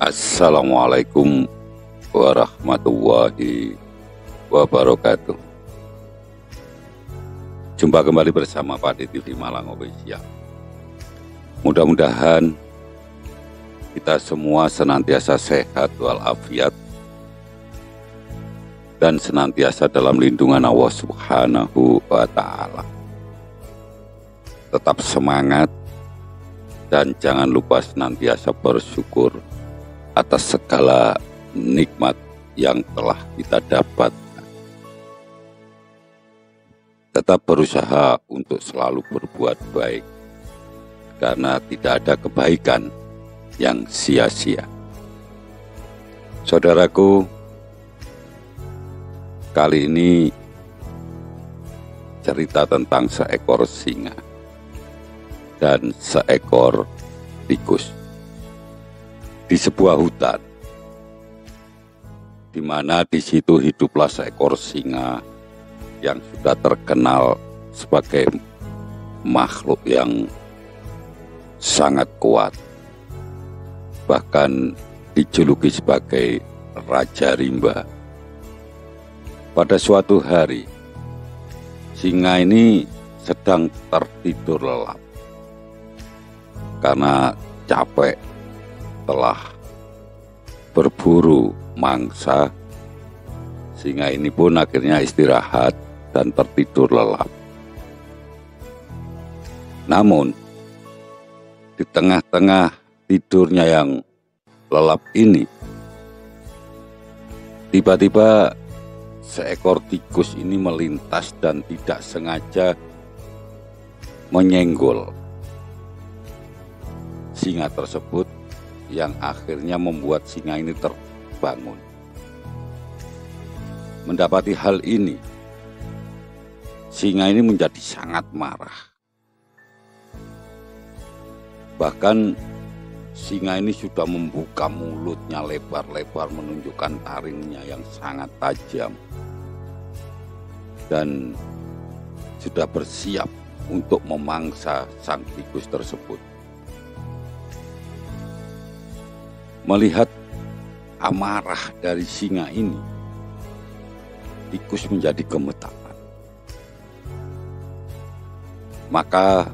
Assalamualaikum warahmatullahi wabarakatuh. Jumpa kembali bersama Pak di TV Malang Official. Mudah-mudahan kita semua senantiasa sehat walafiat dan senantiasa dalam lindungan Allah Subhanahu wa Ta'ala. Tetap semangat dan jangan lupa senantiasa bersyukur atas segala nikmat yang telah kita dapatkan. Tetap berusaha untuk selalu berbuat baik, karena tidak ada kebaikan yang sia-sia. Saudaraku, kali ini cerita tentang seekor singa dan seekor tikus di sebuah hutan, di mana di situ hiduplah seekor singa yang sudah terkenal sebagai makhluk yang sangat kuat, bahkan dijuluki sebagai Raja Rimba. Pada suatu hari, singa ini sedang tertidur lelap karena capek telah berburu mangsa. Singa ini pun akhirnya istirahat dan tertidur lelap. Namun di tengah-tengah tidurnya yang lelap ini, tiba-tiba seekor tikus ini melintas dan tidak sengaja menyenggol singa tersebut, yang akhirnya membuat singa ini terbangun. Mendapati hal ini, singa ini menjadi sangat marah. Bahkan singa ini sudah membuka mulutnya lebar-lebar menunjukkan taringnya yang sangat tajam, dan sudah bersiap untuk memangsa sang tikus tersebut. Melihat amarah dari singa ini, tikus menjadi gemetaran. Maka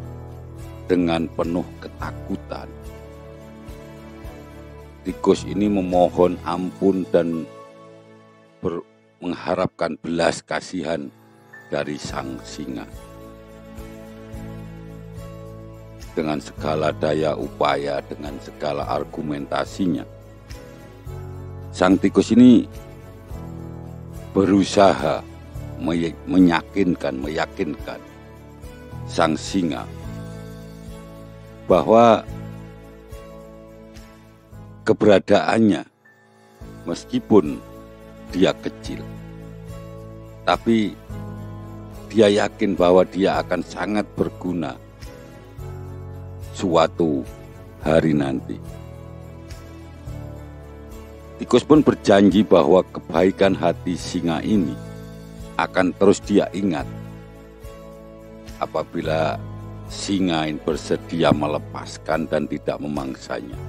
dengan penuh ketakutan, tikus ini memohon ampun dan mengharapkan belas kasihan dari sang singa. Dengan segala daya upaya, dengan segala argumentasinya, sang tikus ini berusaha meyakinkan sang singa bahwa keberadaannya, meskipun dia kecil, tapi dia yakin bahwa dia akan sangat berguna suatu hari nanti. Tikus pun berjanji bahwa kebaikan hati singa ini akan terus dia ingat apabila singa ini bersedia melepaskan dan tidak memangsanya.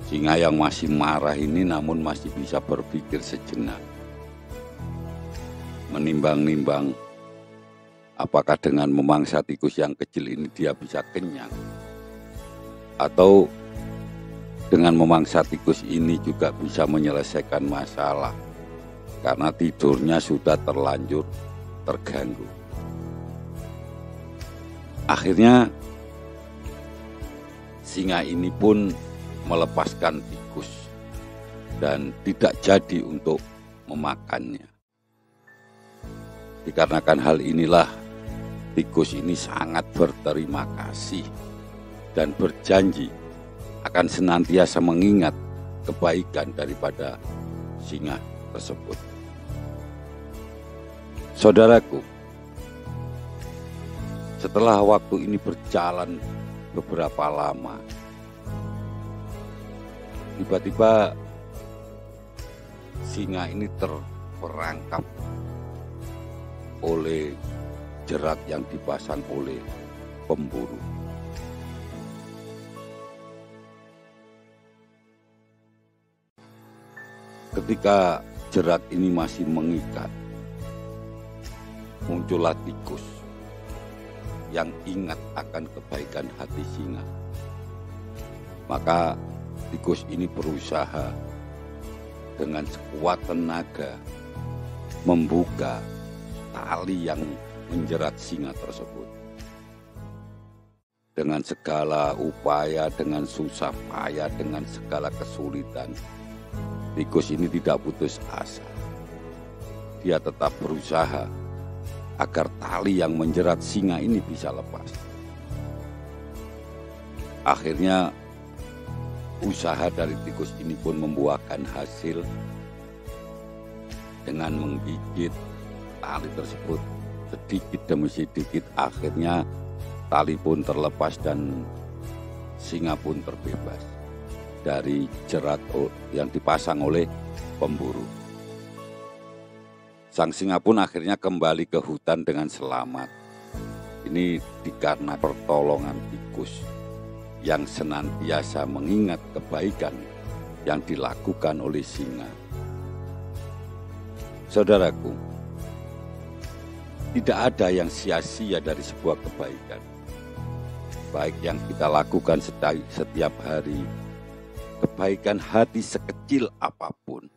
Singa yang masih marah ini namun masih bisa berpikir sejenak, menimbang-nimbang apakah dengan memangsa tikus yang kecil ini dia bisa kenyang, atau dengan memangsa tikus ini juga bisa menyelesaikan masalah karena tidurnya sudah terlanjur terganggu. Akhirnya singa ini pun melepaskan tikus dan tidak jadi untuk memakannya. Dikarenakan hal inilah, tikus ini sangat berterima kasih dan berjanji akan senantiasa mengingat kebaikan daripada singa tersebut. Saudaraku, setelah waktu ini berjalan beberapa lama, tiba-tiba singa ini terperangkap oleh jerat yang dipasang oleh pemburu. Ketika jerat ini masih mengikat, muncullah tikus yang ingat akan kebaikan hati singa. Maka tikus ini berusaha dengan sekuat tenaga membuka tali yang menjerat singa tersebut. Dengan segala upaya, dengan susah payah, dengan segala kesulitan, tikus ini tidak putus asa. Dia tetap berusaha agar tali yang menjerat singa ini bisa lepas. Akhirnya usaha dari tikus ini pun membuahkan hasil. Dengan menggigit tali tersebut sedikit demi sedikit, akhirnya tali pun terlepas dan singa pun terbebas dari jerat yang dipasang oleh pemburu. Sang singa pun akhirnya kembali ke hutan dengan selamat. Ini dikarenakan pertolongan tikus yang senantiasa mengingat kebaikan yang dilakukan oleh singa. Saudaraku, tidak ada yang sia-sia dari sebuah kebaikan. Baik yang kita lakukan setiap hari, kebaikan hati sekecil apapun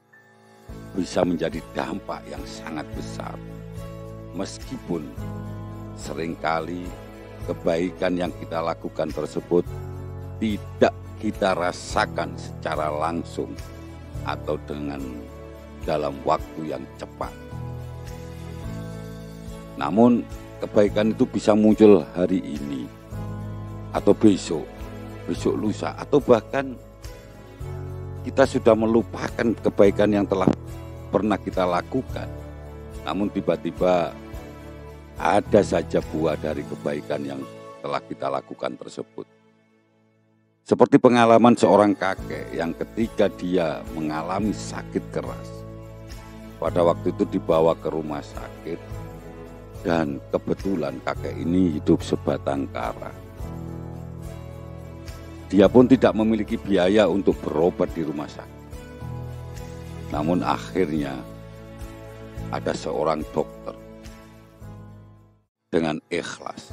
bisa menjadi dampak yang sangat besar. Meskipun seringkali kebaikan yang kita lakukan tersebut tidak kita rasakan secara langsung atau dalam waktu yang cepat. Namun kebaikan itu bisa muncul hari ini atau besok lusa, atau bahkan kita sudah melupakan kebaikan yang telah pernah kita lakukan. Namun tiba-tiba ada saja buah dari kebaikan yang telah kita lakukan tersebut. Seperti pengalaman seorang kakek yang ketika dia mengalami sakit keras, pada waktu itu dibawa ke rumah sakit, dan kebetulan kakek ini hidup sebatang kara. Dia pun tidak memiliki biaya untuk berobat di rumah sakit. Namun akhirnya ada seorang dokter dengan ikhlas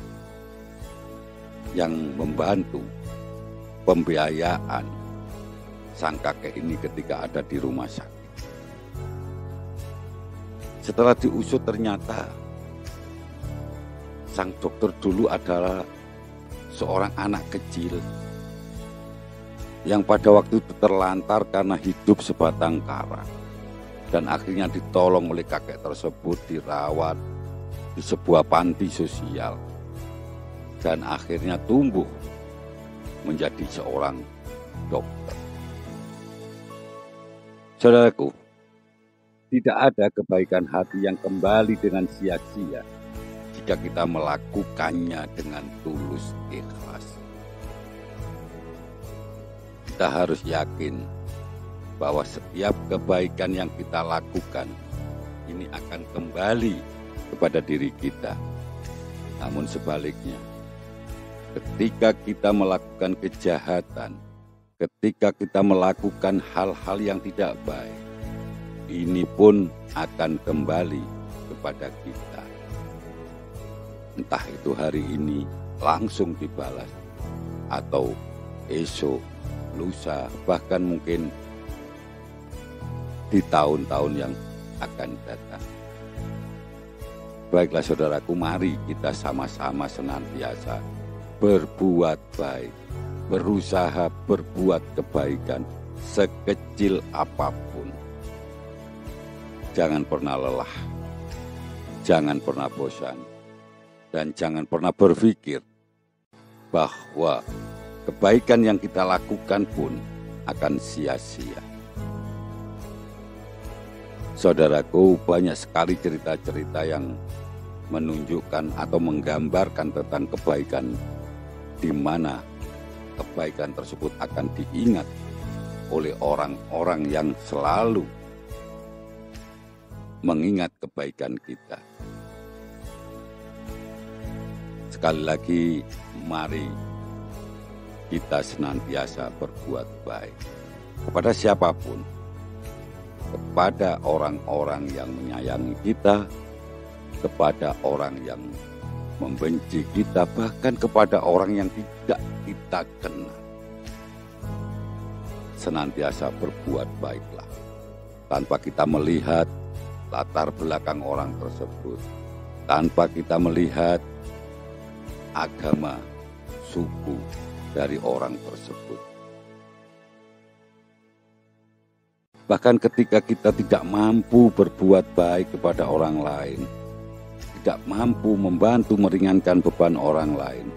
yang membantu pembiayaan sang kakek ini ketika ada di rumah sakit. Setelah diusut ternyata sang dokter dulu adalah seorang anak kecil yang pada waktu itu terlantar karena hidup sebatang kara, dan akhirnya ditolong oleh kakek tersebut, dirawat di sebuah panti sosial, dan akhirnya tumbuh menjadi seorang dokter. Saudaraku, tidak ada kebaikan hati yang kembali dengan sia-sia jika kita melakukannya dengan tulus ikhlas. Kita harus yakin bahwa setiap kebaikan yang kita lakukan ini akan kembali kepada diri kita. Namun sebaliknya, ketika kita melakukan kejahatan, ketika kita melakukan hal-hal yang tidak baik, ini pun akan kembali kepada kita. Entah itu hari ini langsung dibalas, atau esok, lusa, bahkan mungkin di tahun-tahun yang akan datang. Baiklah saudaraku, mari kita sama-sama senantiasa berbuat baik, berusaha berbuat kebaikan sekecil apapun. Jangan pernah lelah, jangan pernah bosan, dan jangan pernah berpikir bahwa kebaikan yang kita lakukan pun akan sia-sia. Saudaraku, banyak sekali cerita-cerita yang menunjukkan atau menggambarkan tentang kebaikan, di mana kebaikan tersebut akan diingat oleh orang-orang yang selalu mengingat kebaikan kita. Sekali lagi, mari kita senantiasa berbuat baik kepada siapapun, kepada orang-orang yang menyayangi kita, kepada orang yang membenci kita, bahkan kepada orang yang tidak kita kenal. Senantiasa berbuat baiklah, tanpa kita melihat latar belakang orang tersebut, tanpa kita melihat agama, suku dari orang tersebut. Bahkan ketika kita tidak mampu berbuat baik kepada orang lain, tidak mampu membantu meringankan beban orang lain,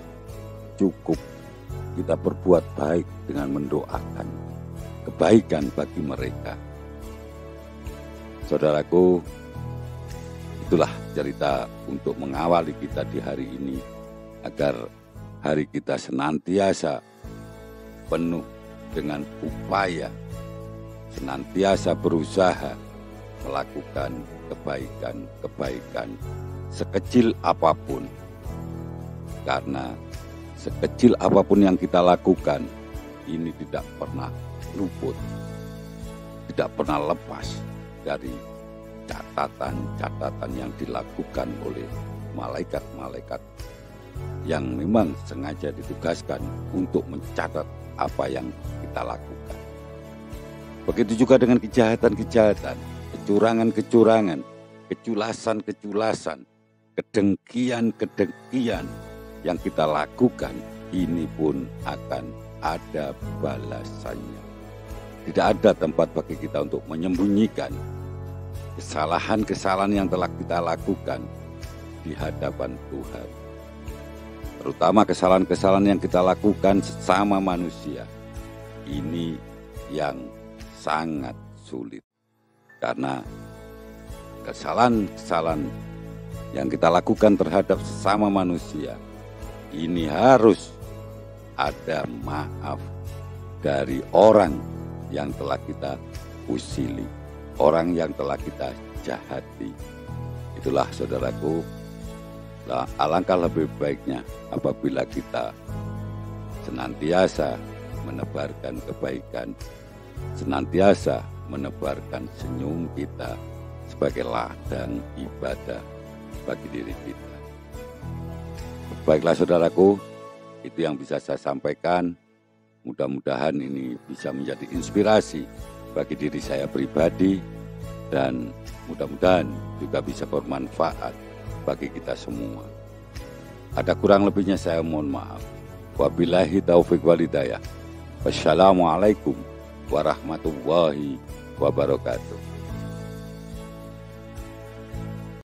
cukup kita berbuat baik dengan mendoakan kebaikan bagi mereka. Saudaraku, itulah cerita untuk mengawali kita di hari ini, agar hari kita senantiasa penuh dengan upaya, senantiasa berusaha melakukan kebaikan-kebaikan sekecil apapun. Karena sekecil apapun yang kita lakukan, ini tidak pernah luput, tidak pernah lepas dari catatan-catatan yang dilakukan oleh malaikat-malaikat yang memang sengaja ditugaskan untuk mencatat apa yang kita lakukan. Begitu juga dengan kejahatan-kejahatan, kecurangan-kecurangan, keculasan-keculasan, kedengkian-kedengkian yang kita lakukan, ini pun akan ada balasannya. Tidak ada tempat bagi kita untuk menyembunyikan kesalahan-kesalahan yang telah kita lakukan di hadapan Tuhan. Terutama kesalahan-kesalahan yang kita lakukan sesama manusia. Ini yang sangat sulit. Karena kesalahan-kesalahan yang kita lakukan terhadap sesama manusia, ini harus ada maaf dari orang yang telah kita usili, orang yang telah kita jahati. Itulah saudaraku, alangkah lebih baiknya apabila kita senantiasa menebarkan kebaikan, senantiasa menebarkan senyum kita sebagai ladang ibadah bagi diri kita. Baiklah saudaraku, itu yang bisa saya sampaikan. Mudah-mudahan ini bisa menjadi inspirasi bagi diri saya pribadi, dan mudah-mudahan juga bisa bermanfaat bagi kita semua. Ada kurang lebihnya saya mohon maaf. Wabillahi taufiq wal hidayah. Wassalamualaikum warahmatullahi wabarakatuh.